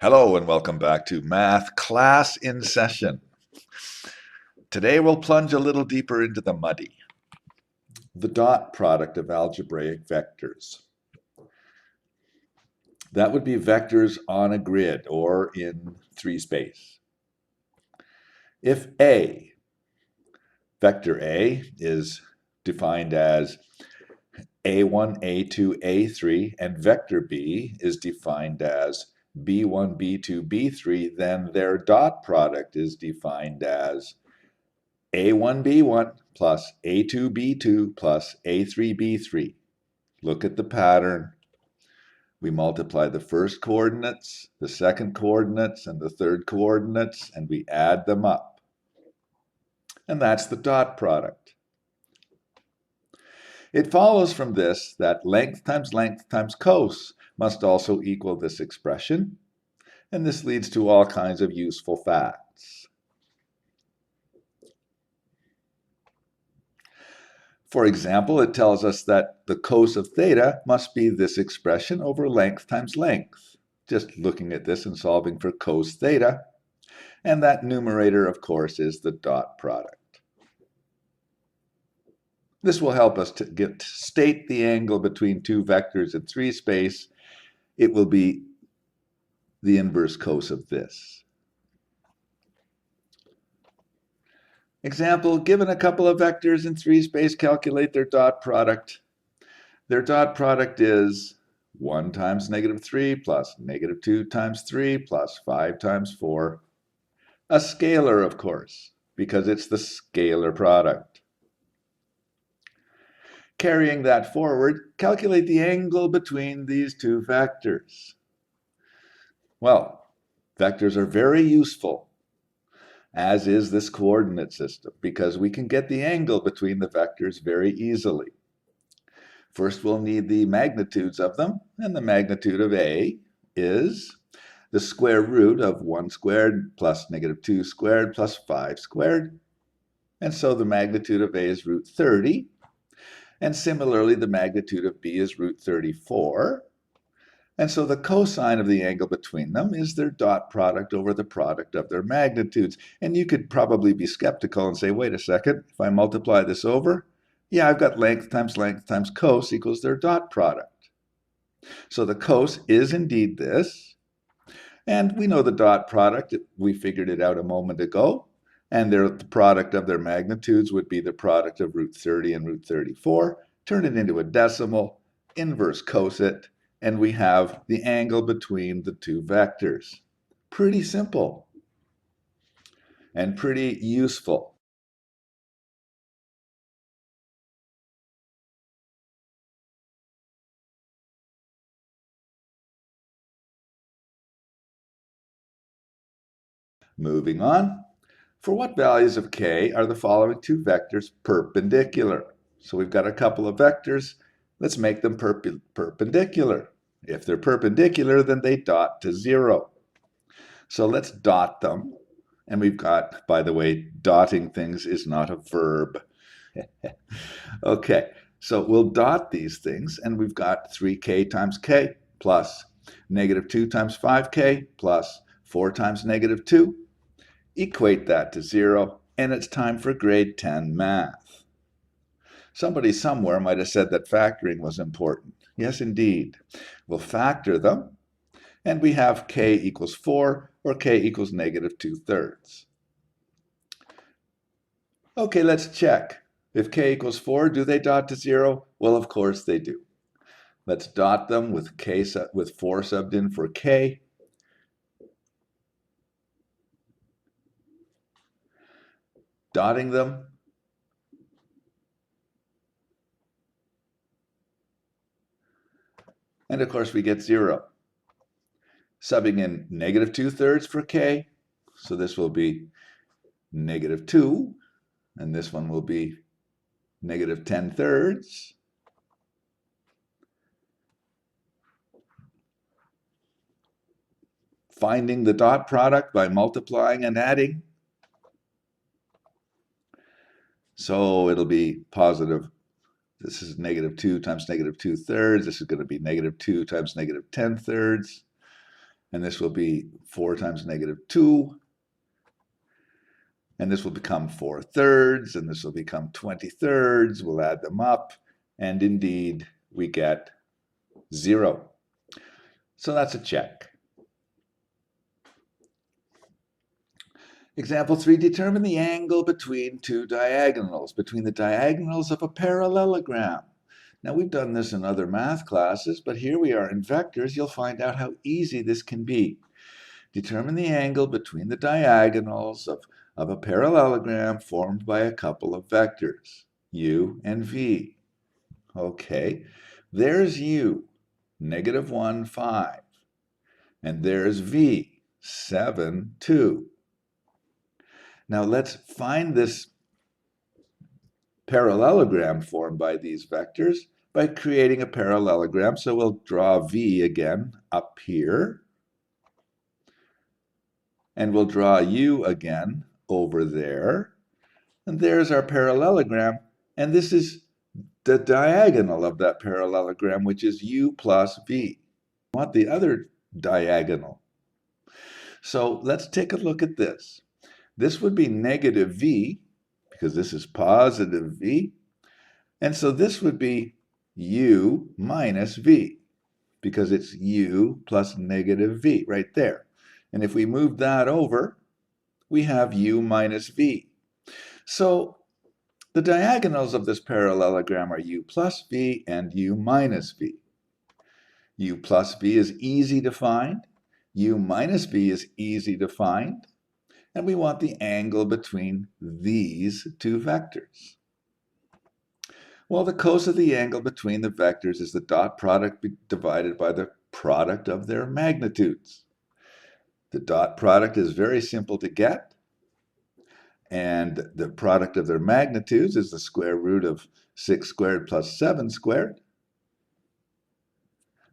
Hello and welcome back to Math Class in Session. Today we'll plunge a little deeper into the muddy. The dot product of algebraic vectors. That would be vectors on a grid or in three space. If vector A is defined as A1, A2, A3, and vector B is defined as B1, B2, B3, then their dot product is defined as A1, B1 plus A2, B2 plus A3, B3. Look at the pattern. We multiply the first coordinates, the second coordinates, and the third coordinates, and we add them up. And that's the dot product. It follows from this that length times cos must also equal this expression, and this leads to all kinds of useful facts. For example, it tells us that the cos of theta must be this expression over length times length. Just looking at this and solving for cos theta. And that numerator, of course, is the dot product. This will help us to state the angle between two vectors in three space. It will be the inverse cos of this. Example, given a couple of vectors in three space, calculate their dot product. Their dot product is 1 times -3 plus -2 times 3 plus 5 times 4. A scalar, of course, because it's the scalar product. Carrying that forward, calculate the angle between these two vectors. Well, vectors are very useful, as is this coordinate system, because we can get the angle between the vectors very easily. First, we'll need the magnitudes of them, and the magnitude of A is the square root of 1 squared plus -2 squared plus 5 squared. And so the magnitude of A is root 30. And similarly, the magnitude of B is root 34. And so the cosine of the angle between them is their dot product over the product of their magnitudes. And you could probably be skeptical and say, wait a second, if I multiply this over, yeah, I've got length times cos equals their dot product. So the cos is indeed this. And we know the dot product, we figured it out a moment ago. And the product of their magnitudes would be the product of root 30 and root 34. Turn it into a decimal, inverse cos it, and we have the angle between the two vectors. Pretty simple and pretty useful. Moving on. For what values of k are the following two vectors perpendicular? So we've got a couple of vectors. Let's make them perpendicular. If they're perpendicular, then they dot to 0. So let's dot them. And we've got, by the way, dotting things is not a verb. Okay, so we'll dot these things, and we've got 3k times k plus -2 times 5k plus 4 times -2. Equate that to 0, and it's time for grade 10 math. Somebody somewhere might have said that factoring was important. Yes, indeed. We'll factor them, and we have k equals 4, or k equals -2/3. Okay, let's check. If k equals 4, do they dot to 0? Well, of course they do. Let's dot them with 4 subbed in for k. Dotting them. And of course we get 0. Subbing in -2/3 for k. So this will be -2. And this one will be -10/3. Finding the dot product by multiplying and adding. So it'll be positive. This is -2 times -2/3. This is going to be -2 times -10/3. and this will be 4 times negative 2, and this will become 4/3, and this will become 20/3. We'll add them up, and indeed, we get 0. So that's a check. Example 3, determine the angle between two diagonals, between the diagonals of a parallelogram. Now, we've done this in other math classes, but here we are in vectors. You'll find out how easy this can be. Determine the angle between the diagonals of a parallelogram formed by a couple of vectors, u and v. Okay, there's u, -1, 5. And there's v, 7, 2. Now let's find this parallelogram formed by these vectors by creating a parallelogram. So we'll draw v again up here. And we'll draw u again over there. And there's our parallelogram. And this is the diagonal of that parallelogram, which is u plus v. We want the other diagonal. So let's take a look at this. This would be negative v, because this is positive v. And so this would be u minus v, because it's u plus negative v right there. And if we move that over, we have u minus v. So the diagonals of this parallelogram are u plus v and u minus v. U plus v is easy to find. U minus v is easy to find. And we want the angle between these two vectors. Well, the cos of the angle between the vectors is the dot product divided by the product of their magnitudes. The dot product is very simple to get, and the product of their magnitudes is the square root of 6 squared plus 7 squared.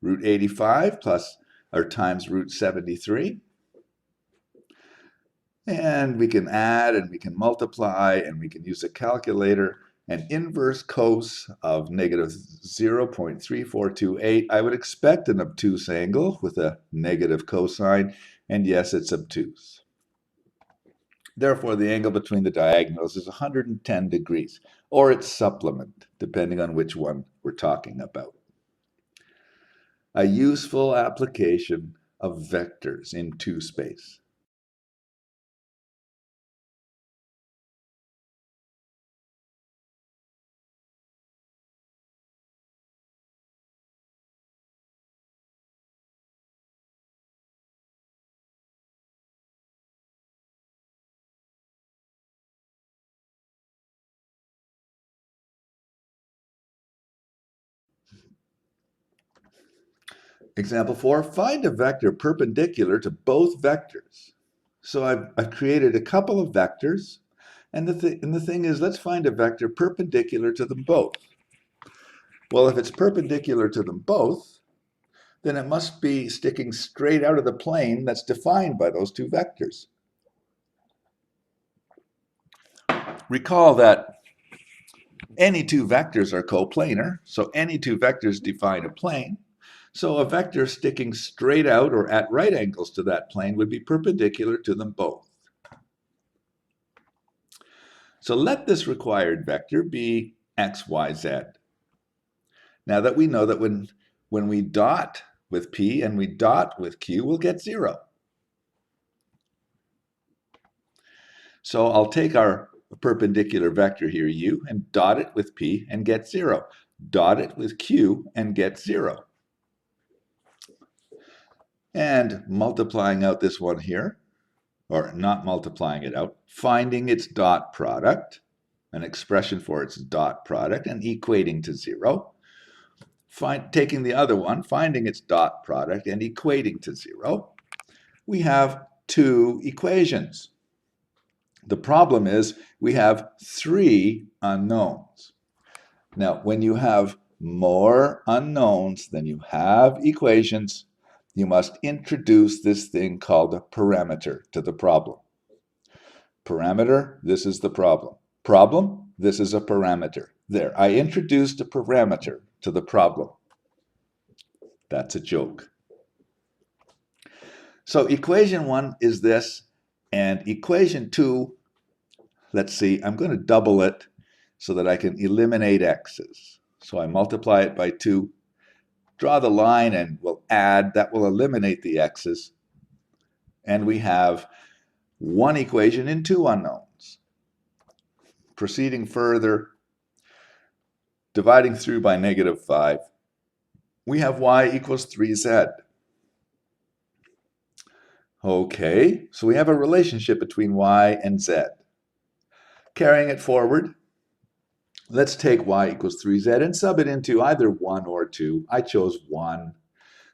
Root 85 plus or times root 73. And we can add and we can multiply and we can use a calculator. An inverse cos of negative 0.3428. I would expect an obtuse angle with a negative cosine, and yes, it's obtuse. Therefore, the angle between the diagonals is 110 degrees, or its supplement, depending on which one we're talking about. A useful application of vectors in 2 space. Example 4, find a vector perpendicular to both vectors. So I've created a couple of vectors, and the thing is, let's find a vector perpendicular to them both. Well, if it's perpendicular to them both, then it must be sticking straight out of the plane that's defined by those two vectors. Recall that any two vectors are coplanar, so any two vectors define a plane. So a vector sticking straight out or at right angles to that plane would be perpendicular to them both. So let this required vector be x, y, z. Now that we know that when we dot with p and we dot with q, we'll get 0. So I'll take our perpendicular vector here, u, and dot it with p and get 0. Dot it with q and get 0. And multiplying out this one here, or not multiplying it out, finding its dot product, an expression for its dot product, and equating to 0. Taking the other one, finding its dot product, and equating to 0. We have 2 equations. The problem is we have 3 unknowns. Now, when you have more unknowns than you have equations, you must introduce this thing called a parameter to the problem. Parameter, this is the problem. Problem, this is a parameter. There, I introduced a parameter to the problem. That's a joke. So equation 1 is this, and equation 2, let's see, I'm going to double it so that I can eliminate x's. So I multiply it by 2, draw the line, and we'll add. That will eliminate the x's. And we have one equation and two unknowns. Proceeding further, dividing through by -5, we have y equals 3z. Okay, so we have a relationship between y and z. Carrying it forward, let's take y equals 3z and sub it into either 1 or 2. I chose 1,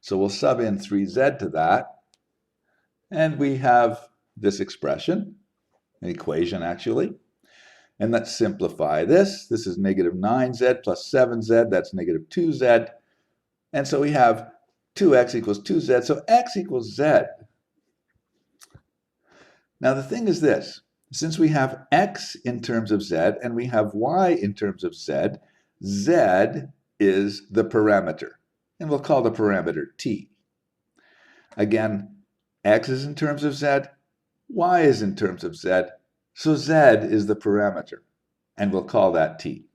so we'll sub in 3z to that. And we have this expression, an equation actually. And let's simplify this. This is -9z plus 7z, that's -2z. And so we have 2x equals 2z, so x equals z. Now the thing is this, since we have x in terms of z and we have y in terms of z, z is the parameter. And we'll call the parameter t. Again, x is in terms of z, y is in terms of z, so z is the parameter. And we'll call that t.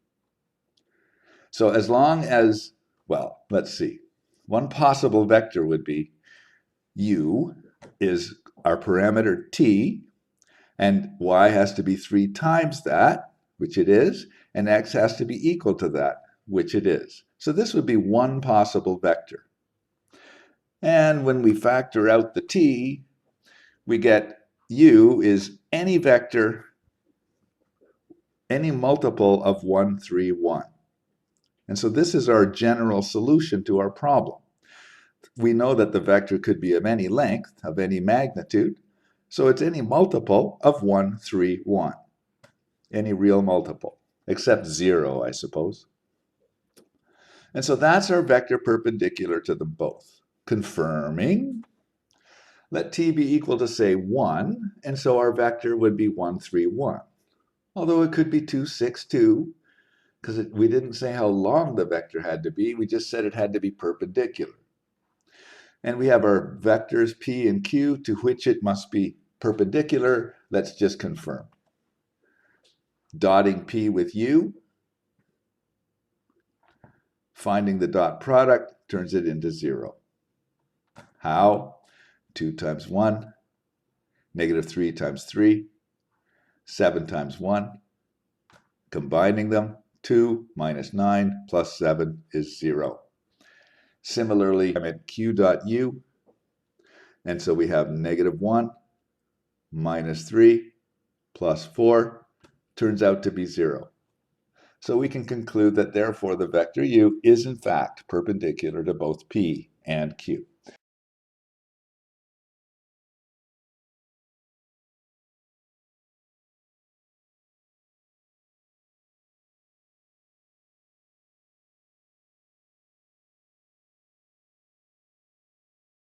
So as long as, well, let's see. One possible vector would be u is our parameter t, and y has to be 3 times that, which it is, and x has to be equal to that, which it is. So this would be one possible vector. And when we factor out the t, we get u is any vector, any multiple of 1, 3, 1. And so this is our general solution to our problem. We know that the vector could be of any length, of any magnitude, so it's any multiple of 1, 3, 1. Any real multiple, except 0, I suppose. And so that's our vector perpendicular to them both. Confirming, let t be equal to, say, 1, and so our vector would be 1, 3, 1. Although it could be 2, 6, 2, because we didn't say how long the vector had to be, we just said it had to be perpendicular. And we have our vectors p and q to which it must be perpendicular. Let's just confirm. Dotting p with u, finding the dot product turns it into 0. How? 2 times 1, -3 times 3, 7 times 1. Combining them, 2 minus 9 plus 7 is 0. Similarly, I'm at q dot u, and so we have -1 minus 3 plus 4 turns out to be 0. So we can conclude that therefore the vector u is in fact perpendicular to both p and q.